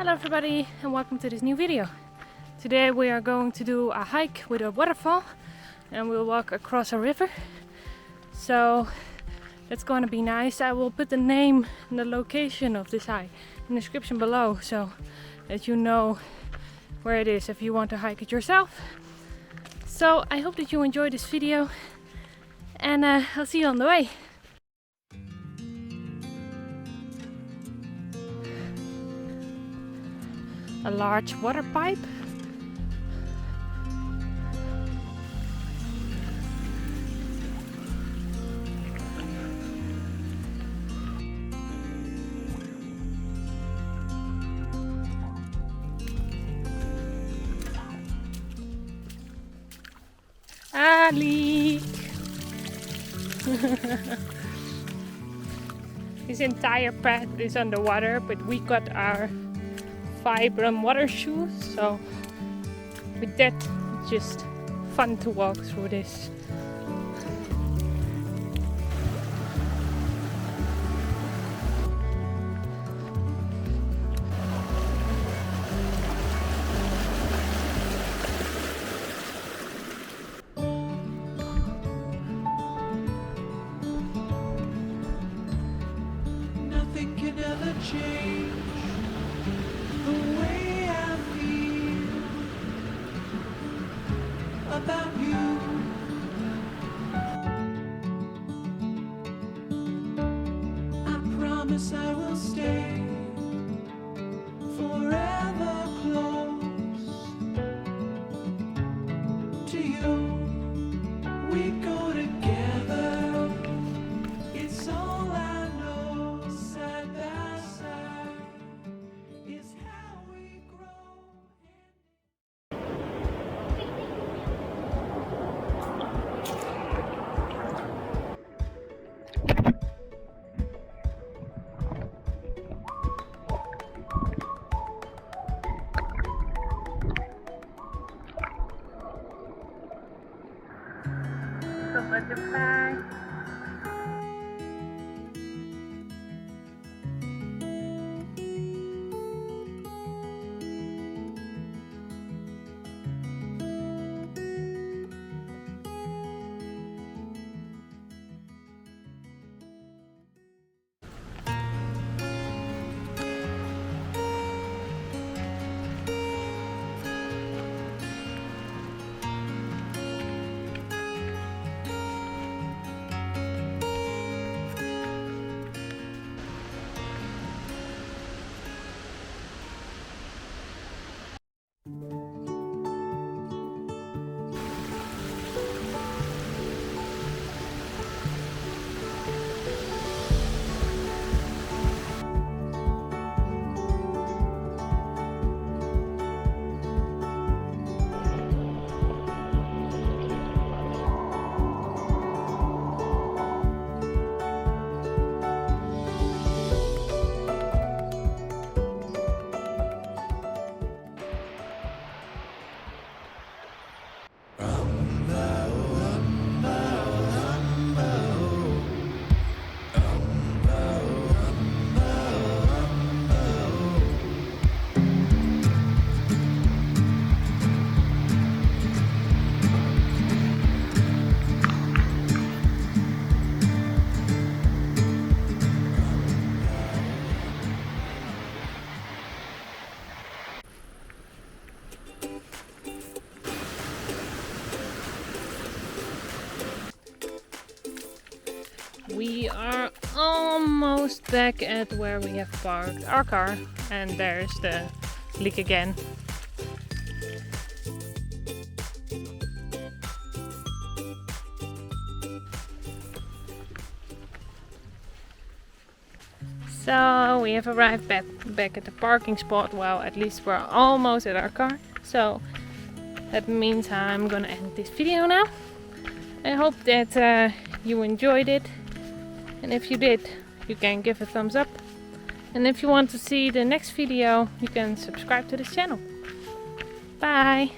Hello everybody and welcome to this new video. Today we are going to do a hike with a waterfall and we'll walk across a river. So that's going to be nice. I will put the name and the location of this hike in the description below so that you know where it is if you want to hike it yourself. So I hope that you enjoyed this video and I'll see you on the way. A large water pipe. Ali! His entire path is underwater, but we got our Vibram water shoes, so with that it's just fun to walk through this. Nothing can ever change the way I feel about you. I promise I will stay forever close to you. We go together. It's all I know. Side by side is how we grow. So butterfly. We are almost back at where we have parked our car, and there's the leak again. So we have arrived back at the parking spot. Well, at least we're almost at our car. So that means I'm gonna end this video now. I hope that you enjoyed it. And if you did, you can give a thumbs up. And if you want to see the next video, you can subscribe to this channel. Bye!